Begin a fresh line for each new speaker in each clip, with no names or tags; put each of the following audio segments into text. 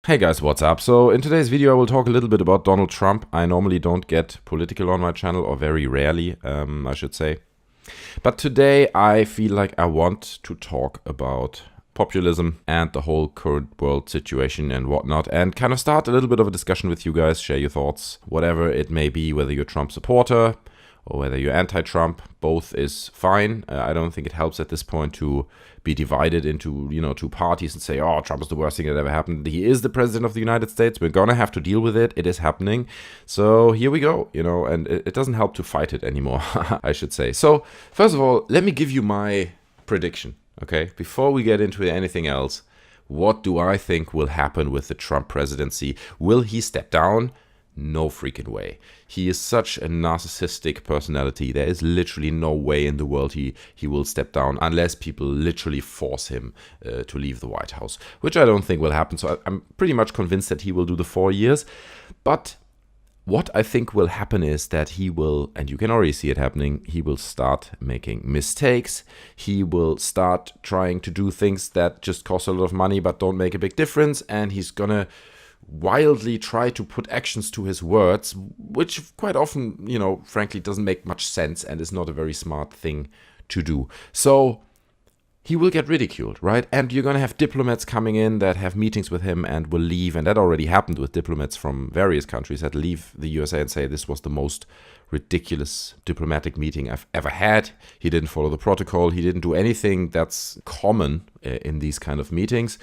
Hey guys, what's up? So in today's video I will talk a little bit about Donald Trump. I normally don't get political on my channel, or very rarely, I should say. But today I feel like I want to talk about populism and the whole current world situation and whatnot, and kind of start a little bit of a discussion with you guys, share your thoughts, whatever it may be, whether you're a Trump supporter or whether you're anti-Trump. Both is fine. I don't think it helps at this point to be divided into, two parties and say, oh, Trump is the worst thing that ever happened. He is the president of the United States. We're gonna have to deal with it. It is happening. So here we go, and it doesn't help to fight it anymore, I should say. So first of all, let me give you my prediction, okay? Before we get into anything else, what do I think will happen with the Trump presidency? Will he step down? No freaking way. He is such a narcissistic personality. There is literally no way in the world he will step down unless people literally force him to leave the White House, which I don't think will happen. So I'm pretty much convinced that he will do the 4 years. But what I think will happen is that he will, and you can already see it happening, he will start making mistakes. He will start trying to do things that just cost a lot of money but don't make a big difference. And he's gonna wildly try to put actions to his words, which quite often, frankly, doesn't make much sense and is not a very smart thing to do. So he will get ridiculed, right? And you're going to have diplomats coming in that have meetings with him and will leave. And that already happened with diplomats from various countries that leave the USA and say, this was the most ridiculous diplomatic meeting I've ever had. He didn't follow the protocol. He didn't do anything that's common in these kind of meetings.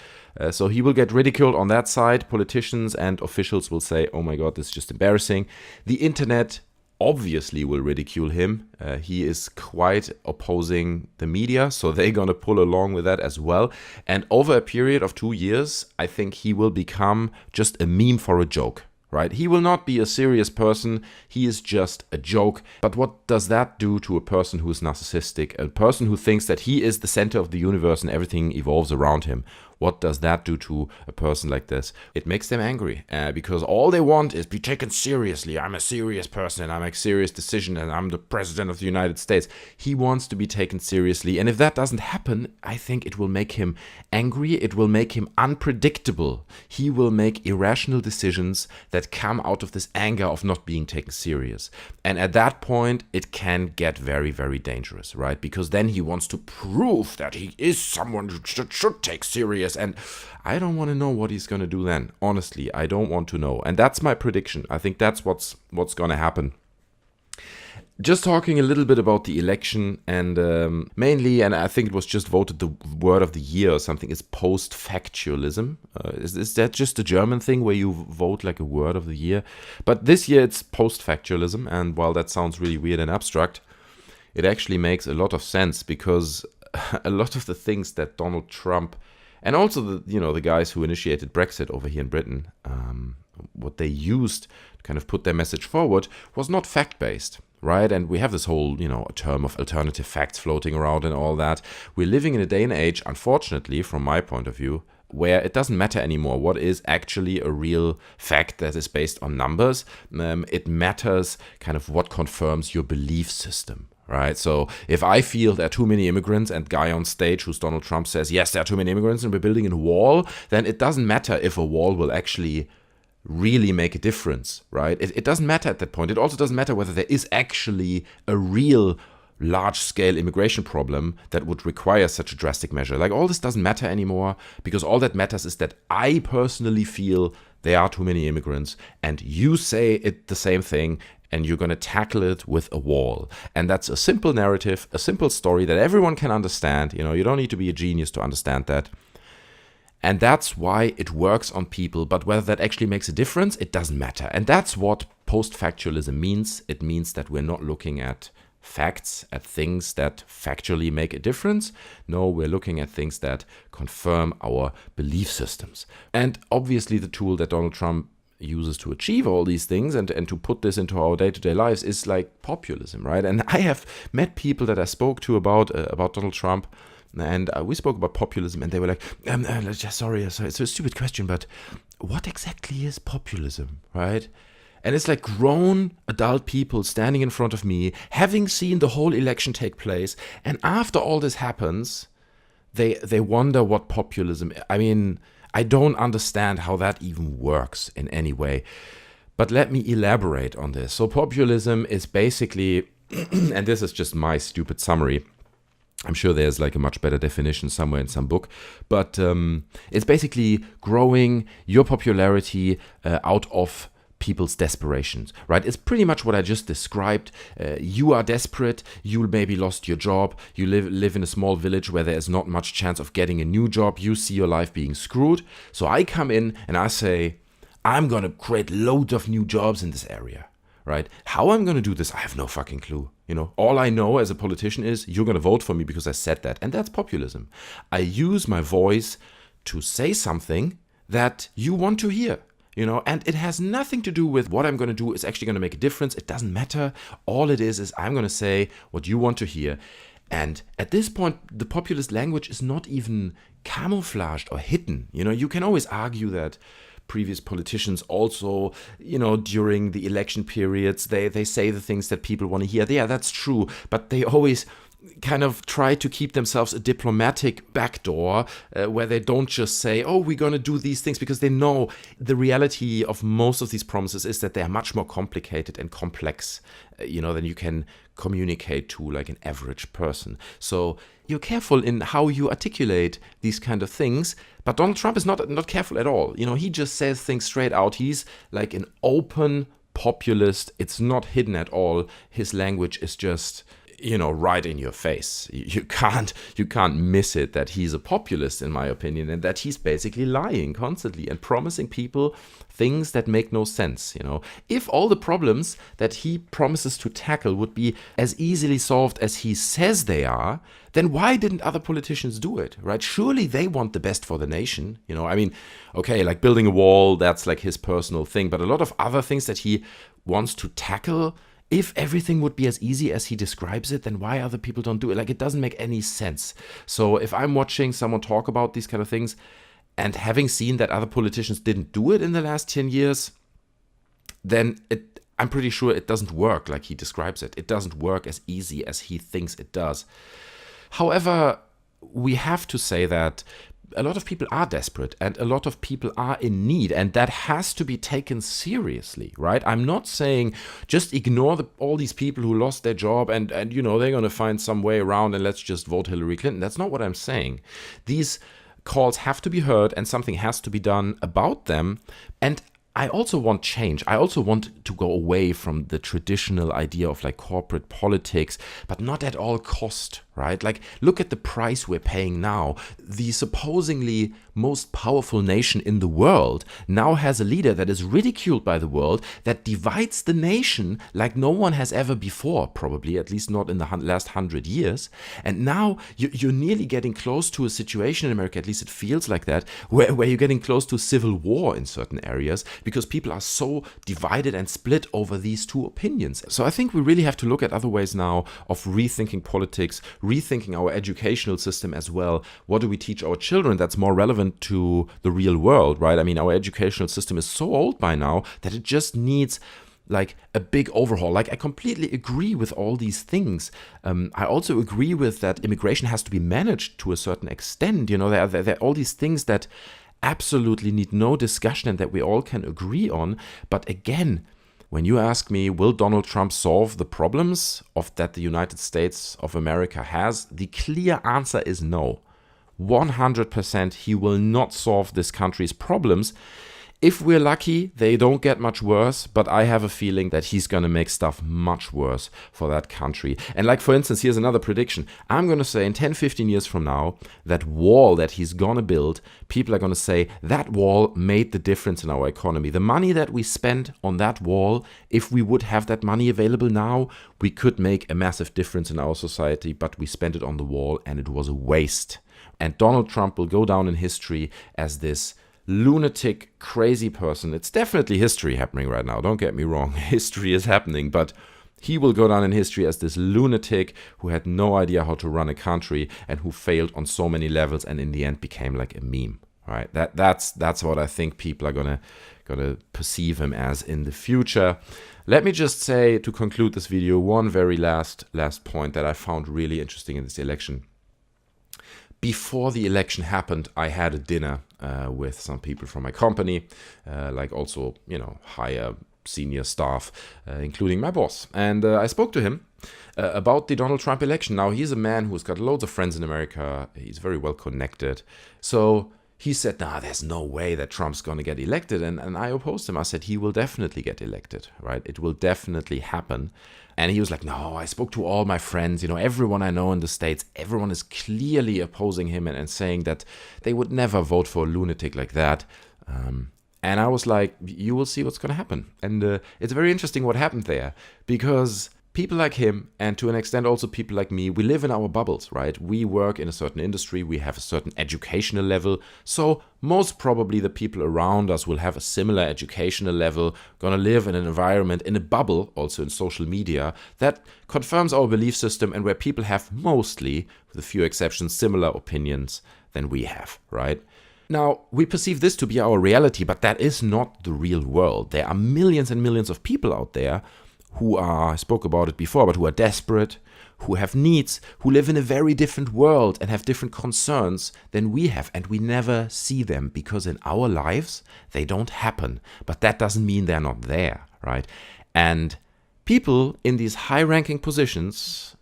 So he will get ridiculed on that side. Politicians and officials will say, oh my God, this is just embarrassing. The internet obviously will ridicule him. He is quite opposing the media, so they're going to pull along with that as well. And over a period of 2 years, I think he will become just a meme for a joke, right? He will not be a serious person. He is just a joke. But what does that do to a person who is narcissistic, a person who thinks that he is the center of the universe and everything evolves around him? What does that do to a person like this? It makes them angry because all they want is be taken seriously. I'm a serious person and I make serious decisions and I'm the president of the United States. He wants to be taken seriously. And if that doesn't happen, I think it will make him angry. It will make him unpredictable. He will make irrational decisions that come out of this anger of not being taken serious. And at that point, it can get very, very dangerous, right? Because then he wants to prove that he is someone who should take serious. And I don't want to know what he's going to do then. Honestly, I don't want to know. And that's my prediction. I think that's what's going to happen. Just talking a little bit about the election and mainly, and I think it was just voted the word of the year or something, is post-factualism. Is that just a German thing where you vote like a word of the year? But this year it's post-factualism. And while that sounds really weird and abstract, it actually makes a lot of sense because a lot of the things that Donald Trump and also the guys who initiated Brexit over here in Britain, what they used to kind of put their message forward was not fact-based, right? And we have this whole, term of alternative facts floating around and all that. We're living in a day and age, unfortunately, from my point of view, where it doesn't matter anymore what is actually a real fact that is based on numbers. It matters kind of what confirms your belief system. Right, so if I feel there are too many immigrants and guy on stage who's Donald Trump says, yes, there are too many immigrants and we're building a wall, then it doesn't matter if a wall will actually really make a difference, right? It doesn't matter at that point. It also doesn't matter whether there is actually a real large-scale immigration problem that would require such a drastic measure. Like, all this doesn't matter anymore because all that matters is that I personally feel there are too many immigrants and you say it the same thing, and you're going to tackle it with a wall. And that's a simple narrative, a simple story that everyone can understand. You don't need to be a genius to understand that. And that's why it works on people. But whether that actually makes a difference, it doesn't matter. And that's what post-factualism means. It means that we're not looking at facts, at things that factually make a difference. No, we're looking at things that confirm our belief systems. And obviously the tool that Donald Trump uses to achieve all these things and to put this into our day-to-day lives is like populism, right? And I have met people that I spoke to about Donald Trump, and we spoke about populism, and they were like, sorry, it's a stupid question, but what exactly is populism, right? And it's like grown adult people standing in front of me, having seen the whole election take place, and after all this happens, they wonder what populism. I mean, I don't understand how that even works in any way. But let me elaborate on this. So populism is basically, and this is just my stupid summary, I'm sure there's like a much better definition somewhere in some book, but it's basically growing your popularity out of people's desperations, right? It's pretty much what I just described. You are desperate, you maybe lost your job, you live in a small village where there's not much chance of getting a new job, you see your life being screwed. So I come in and I say, I'm gonna create loads of new jobs in this area, right? How I'm gonna do this, I have no fucking clue. All I know as a politician is you're gonna vote for me because I said that. And that's populism. I use my voice to say something that you want to hear. And it has nothing to do with what I'm going to do is actually going to make a difference. It doesn't matter. All it is I'm going to say what you want to hear. And at this point, the populist language is not even camouflaged or hidden. You can always argue that previous politicians also, during the election periods, they say the things that people want to hear. Yeah, that's true. But they always kind of try to keep themselves a diplomatic backdoor where they don't just say, oh, we're going to do these things, because they know the reality of most of these promises is that they are much more complicated and complex, than you can communicate to like an average person. So you're careful in how you articulate these kind of things. But Donald Trump is not careful at all. He just says things straight out. He's like an open populist. It's not hidden at all. His language is just right in your face. You can't miss it that he's a populist, in my opinion, and that he's basically lying constantly and promising people things that make no sense. If all the problems that he promises to tackle would be as easily solved as he says they are, then why didn't other politicians do it, right? Surely they want the best for the nation. Okay, like building a wall, that's like his personal thing, but a lot of other things that he wants to tackle, if everything would be as easy as he describes it, then why other people don't do it? Like, it doesn't make any sense. So if I'm watching someone talk about these kind of things and having seen that other politicians didn't do it in the last 10 years, then I'm pretty sure it doesn't work like he describes it. It doesn't work as easy as he thinks it does. However, we have to say that a lot of people are desperate and a lot of people are in need, and that has to be taken seriously, right? I'm not saying just ignore all these people who lost their job and they're going to find some way around and let's just vote Hillary Clinton. That's not what I'm saying. These calls have to be heard and something has to be done about them. And I also want change. I also want to go away from the traditional idea of like corporate politics, but not at all cost, right? Like, look at the price we're paying now. The supposedly most powerful nation in the world now has a leader that is ridiculed by the world, that divides the nation like no one has ever before, probably, at least not in the last 100 years. And now you're nearly getting close to a situation in America, at least it feels like that, where you're getting close to civil war in certain areas, because people are so divided and split over these two opinions. So I think we really have to look at other ways now of rethinking politics, rethinking our educational system as well. What do we teach our children that's more relevant to the real world, right? I mean, our educational system is so old by now that it just needs like a big overhaul. Like, I completely agree with all these things. I also agree with that immigration has to be managed to a certain extent. There are all these things that absolutely need no discussion and that we all can agree on. But again, when you ask me, will Donald Trump solve the problems that the United States of America has? The clear answer is no. 100% he will not solve this country's problems. If we're lucky, they don't get much worse, but I have a feeling that he's going to make stuff much worse for that country. And like, for instance, here's another prediction. I'm going to say in 10, 15 years from now, that wall that he's going to build, people are going to say that wall made the difference in our economy. The money that we spent on that wall, if we would have that money available now, we could make a massive difference in our society, but we spent it on the wall and it was a waste. And Donald Trump will go down in history as this lunatic, crazy person. It's definitely history happening right now. Don't get me wrong. History is happening, but he will go down in history as this lunatic who had no idea how to run a country and who failed on so many levels and in the end became like a meme. Right? That's what I think people are gonna perceive him as in the future. Let me just say, to conclude this video, one very last point that I found really interesting in this election. before the election happened, I had a dinner with some people from my company, like also, higher senior staff, including my boss. And I spoke to him about the Donald Trump election. Now, he's a man who's got loads of friends in America. He's very well connected. So he said, nah, there's no way that Trump's going to get elected. And I opposed him. I said, he will definitely get elected, right? It will definitely happen. And he was like, no, I spoke to all my friends, everyone I know in the States, everyone is clearly opposing him and saying that they would never vote for a lunatic like that. And I was like, you will see what's going to happen. And it's very interesting what happened there, because people like him, and to an extent also people like me, we live in our bubbles, right? We work in a certain industry, we have a certain educational level, so most probably the people around us will have a similar educational level, gonna live in an environment, in a bubble, also in social media, that confirms our belief system and where people have mostly, with a few exceptions, similar opinions than we have, right? Now, we perceive this to be our reality, but that is not the real world. There are millions and millions of people out there who are, I spoke about it before, but who are desperate, who have needs, who live in a very different world and have different concerns than we have. And we never see them because in our lives, they don't happen. But that doesn't mean they're not there, right? And people in these high-ranking positions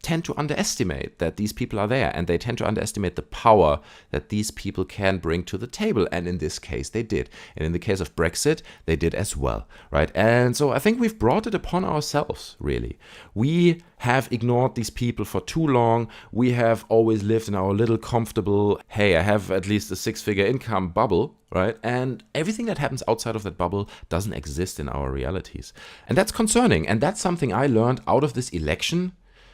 tend to underestimate that these people are there, and they tend to underestimate the power that these people can bring to the table. And in this case, they did. And in the case of Brexit, they did as well, right? And so I think we've brought it upon ourselves, really. We have ignored these people for too long. We have always lived in our little comfortable, hey, I have at least a 6-figure income bubble, right? And everything that happens outside of that bubble doesn't exist in our realities. And that's concerning. And that's something I learned out of this election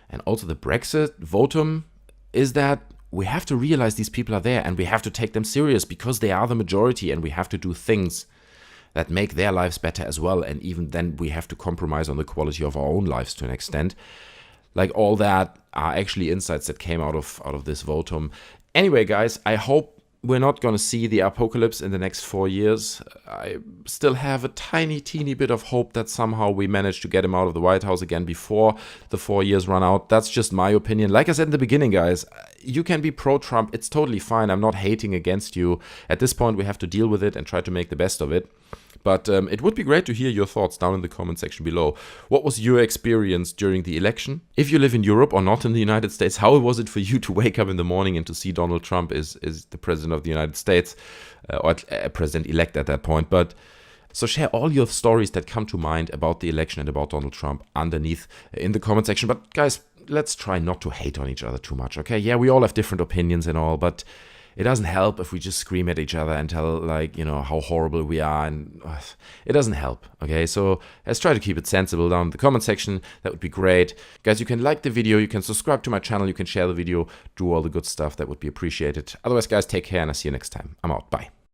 and also the Brexit votum, is that we have to realize these people are there and we have to take them serious because they are the majority, and we have to do things that make their lives better as well. And even then we have to compromise on the quality of our own lives to an extent. Like, all that are actually insights that came out of this votum. Anyway, guys, I hope we're not going to see the apocalypse in the next 4 years. I still have a teeny bit of hope that somehow we manage to get him out of the White House again before the 4 years run out. That's just my opinion. Like I said in the beginning, guys, you can be pro-Trump. It's totally fine. I'm not hating against you. At this point, we have to deal with it and try to make the best of it. But it would be great to hear your thoughts down in the comment section below. What was your experience during the election? If you live in Europe or not in the United States, how was it for you to wake up in the morning and to see Donald Trump is the president of the United States, or president-elect at that point? But so share all your stories that come to mind about the election and about Donald Trump underneath in the comment section. But guys, let's try not to hate on each other too much, okay? Yeah, we all have different opinions and all, but it doesn't help if we just scream at each other and tell, how horrible we are. And it doesn't help, okay? So let's try to keep it sensible down in the comment section. That would be great. Guys, you can like the video. You can subscribe to my channel. You can share the video. Do all the good stuff. That would be appreciated. Otherwise, guys, take care, and I'll see you next time. I'm out. Bye.